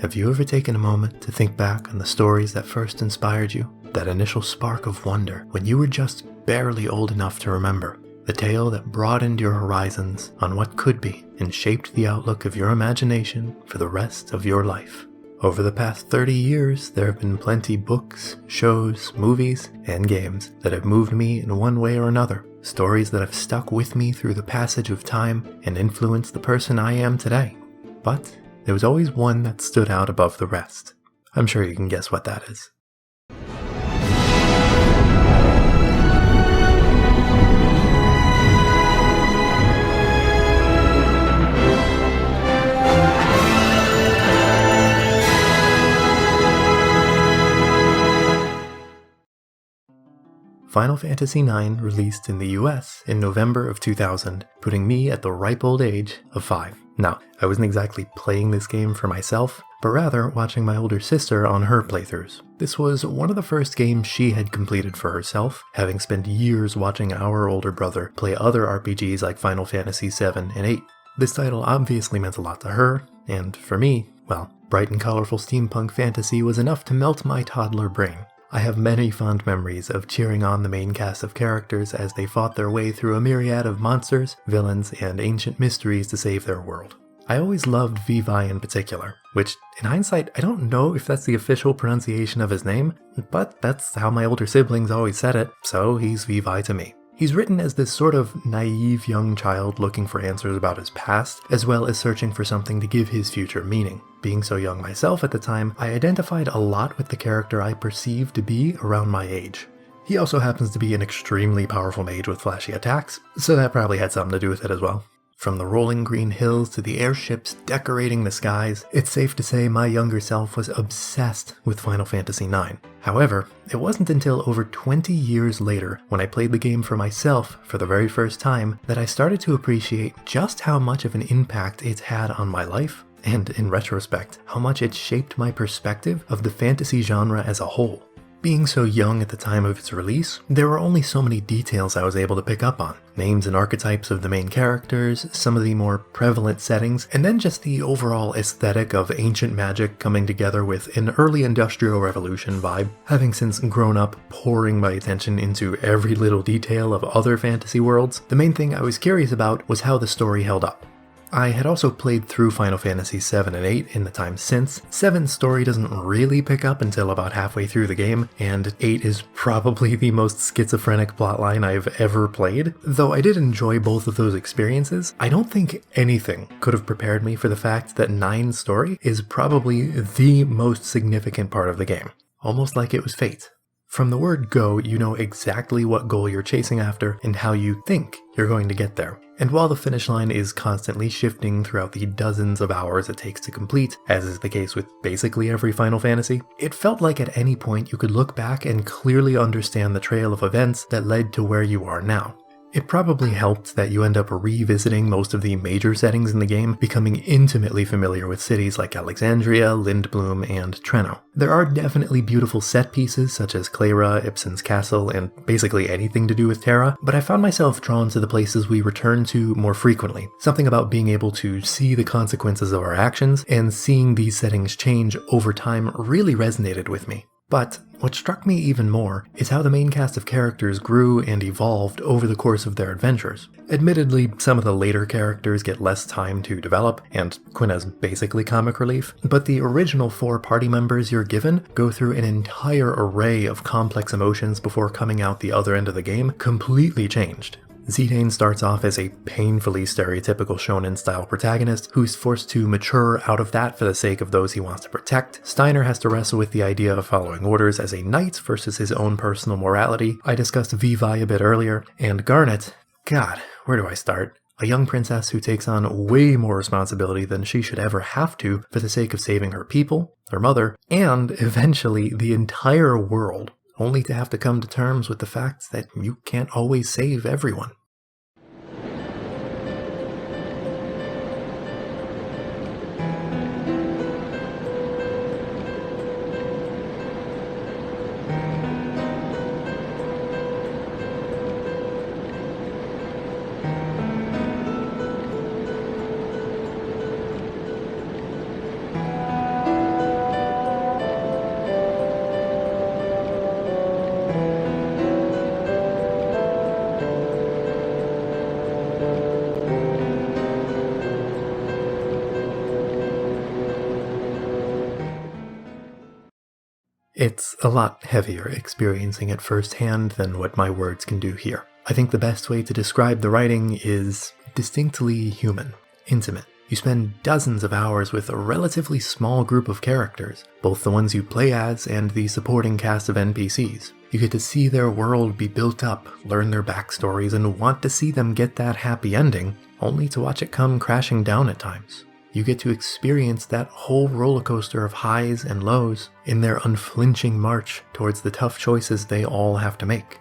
Have you ever taken a moment to think back on the stories that first inspired you? That initial spark of wonder when you were just barely old enough to remember? The tale that broadened your horizons on what could be and shaped the outlook of your imagination for the rest of your life. Over the past 30 years, there have been plenty books, shows, movies, and games that have moved me in one way or another. Stories that have stuck with me through the passage of time and influenced the person I am today. But there was always one that stood out above the rest. I'm sure you can guess what that is. Final Fantasy IX released in the US in November of 2000, putting me at the ripe old age of 5. Now, I wasn't exactly playing this game for myself, but rather watching my older sister on her playthroughs. This was one of the first games she had completed for herself, having spent years watching our older brother play other RPGs like Final Fantasy VII and VIII. This title obviously meant a lot to her, and for me, well, bright and colorful steampunk fantasy was enough to melt my toddler brain. I have many fond memories of cheering on the main cast of characters as they fought their way through a myriad of monsters, villains, and ancient mysteries to save their world. I always loved Vivi in particular, which, in hindsight, I don't know if that's the official pronunciation of his name, but that's how my older siblings always said it, so he's Vivi to me. He's written as this sort of naive young child looking for answers about his past, as well as searching for something to give his future meaning. Being so young myself at the time, I identified a lot with the character I perceived to be around my age. He also happens to be an extremely powerful mage with flashy attacks, so that probably had something to do with it as well. From the rolling green hills to the airships decorating the skies, it's safe to say my younger self was obsessed with Final Fantasy IX. However, it wasn't until over 20 years later, when I played the game for myself for the very first time, that I started to appreciate just how much of an impact it's had on my life, and in retrospect, how much it shaped my perspective of the fantasy genre as a whole. Being so young at the time of its release, there were only so many details I was able to pick up on. Names and archetypes of the main characters, some of the more prevalent settings, and then just the overall aesthetic of ancient magic coming together with an early industrial revolution vibe. Having since grown up pouring my attention into every little detail of other fantasy worlds, the main thing I was curious about was how the story held up. I had also played through Final Fantasy VII and VIII in the time since. 7's story doesn't really pick up until about halfway through the game, and 8 is probably the most schizophrenic plotline I've ever played. Though I did enjoy both of those experiences, I don't think anything could have prepared me for the fact that 9's story is probably the most significant part of the game. Almost like it was fate. From the word go, you know exactly what goal you're chasing after and how you think you're going to get there. And while the finish line is constantly shifting throughout the dozens of hours it takes to complete, as is the case with basically every Final Fantasy, it felt like at any point you could look back and clearly understand the trail of events that led to where you are now. It probably helped that you end up revisiting most of the major settings in the game, becoming intimately familiar with cities like Alexandria, Lindblum, and Treno. There are definitely beautiful set pieces such as Clara, Ibsen's castle, and basically anything to do with Terra, but I found myself drawn to the places we return to more frequently. Something about being able to see the consequences of our actions and seeing these settings change over time really resonated with me. But what struck me even more is how the main cast of characters grew and evolved over the course of their adventures. Admittedly, some of the later characters get less time to develop, and Quina's basically comic relief, but the original 4 party members you're given go through an entire array of complex emotions before coming out the other end of the game completely changed. Zidane starts off as a painfully stereotypical shonen-style protagonist who's forced to mature out of that for the sake of those he wants to protect. Steiner has to wrestle with the idea of following orders as a knight versus his own personal morality. I discussed Vivi a bit earlier, and Garnet, God, where do I start? A young princess who takes on way more responsibility than she should ever have to for the sake of saving her people, her mother, and eventually the entire world, only to have to come to terms with the fact that you can't always save everyone. It's a lot heavier experiencing it firsthand than what my words can do here. I think the best way to describe the writing is distinctly human, intimate. You spend dozens of hours with a relatively small group of characters, both the ones you play as and the supporting cast of NPCs. You get to see their world be built up, learn their backstories, and want to see them get that happy ending, only to watch it come crashing down at times. You get to experience that whole roller coaster of highs and lows in their unflinching march towards the tough choices they all have to make.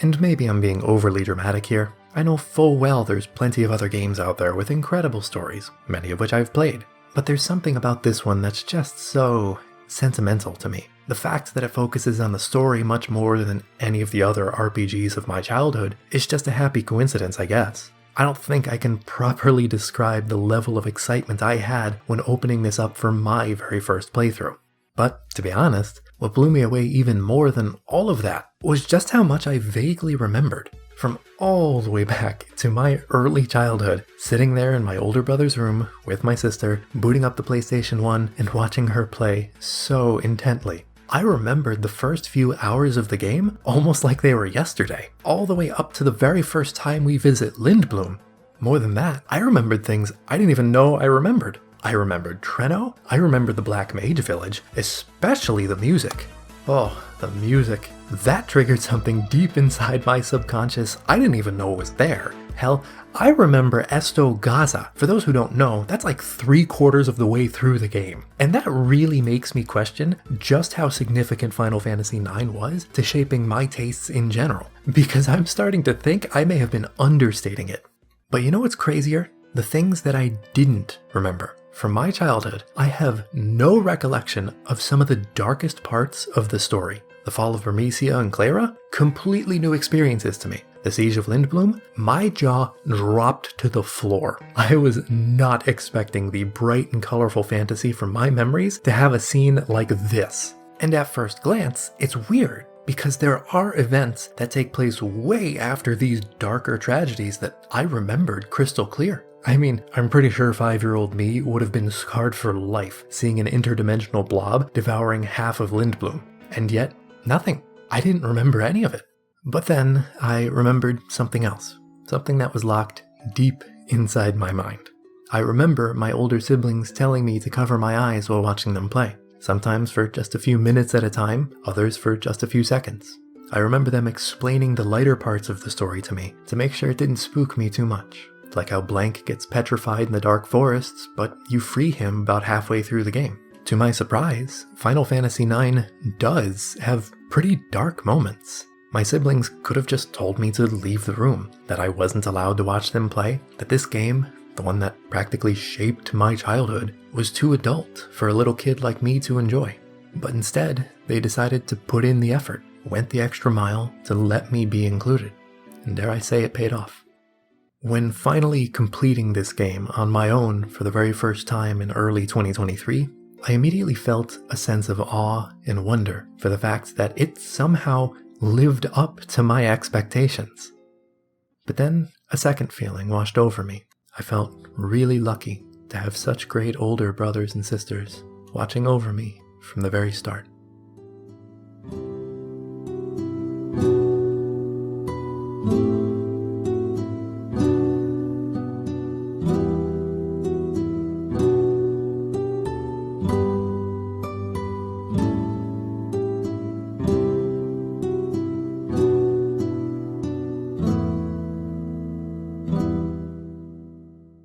And maybe I'm being overly dramatic here. I know full well there's plenty of other games out there with incredible stories, many of which I've played. But there's something about this one that's just so sentimental to me. The fact that it focuses on the story much more than any of the other RPGs of my childhood is just a happy coincidence, I guess. I don't think I can properly describe the level of excitement I had when opening this up for my very first playthrough. But, to be honest, what blew me away even more than all of that was just how much I vaguely remembered. From all the way back to my early childhood, sitting there in my older brother's room with my sister, booting up the PlayStation 1 and watching her play so intently. I remembered the first few hours of the game almost like they were yesterday, all the way up to the very first time we visit Lindblom. More than that, I remembered things I didn't even know I remembered. I remembered Treno, I remembered the Black Mage Village, especially the music. Oh, the music. That triggered something deep inside my subconscious I didn't even know was there. Hell, I remember Esto Gaza. For those who don't know, that's like 3/4 of the way through the game. And that really makes me question just how significant Final Fantasy IX was to shaping my tastes in general. Because I'm starting to think I may have been understating it. But you know what's crazier? The things that I didn't remember. From my childhood, I have no recollection of some of the darkest parts of the story. The fall of Bermesia and Clara? Completely new experiences to me. The Siege of Lindblom? My jaw dropped to the floor. I was not expecting the bright and colorful fantasy from my memories to have a scene like this. And at first glance, it's weird, because there are events that take place way after these darker tragedies that I remembered crystal clear. I mean, I'm pretty sure 5-year-old me would have been scarred for life seeing an interdimensional blob devouring half of Lindblom. And yet, nothing. I didn't remember any of it. But then I remembered something else. Something that was locked deep inside my mind. I remember my older siblings telling me to cover my eyes while watching them play. Sometimes for just a few minutes at a time, others for just a few seconds. I remember them explaining the lighter parts of the story to me to make sure it didn't spook me too much. Like how Blank gets petrified in the dark forests, but you free him about halfway through the game. To my surprise, Final Fantasy IX does have pretty dark moments. My siblings could have just told me to leave the room, that I wasn't allowed to watch them play, that this game, the one that practically shaped my childhood, was too adult for a little kid like me to enjoy. But instead, they decided to put in the effort, went the extra mile to let me be included. And dare I say it paid off. When finally completing this game on my own for the very first time in early 2023, I immediately felt a sense of awe and wonder for the fact that it somehow lived up to my expectations. But then a second feeling washed over me. I felt really lucky to have such great older brothers and sisters watching over me from the very start.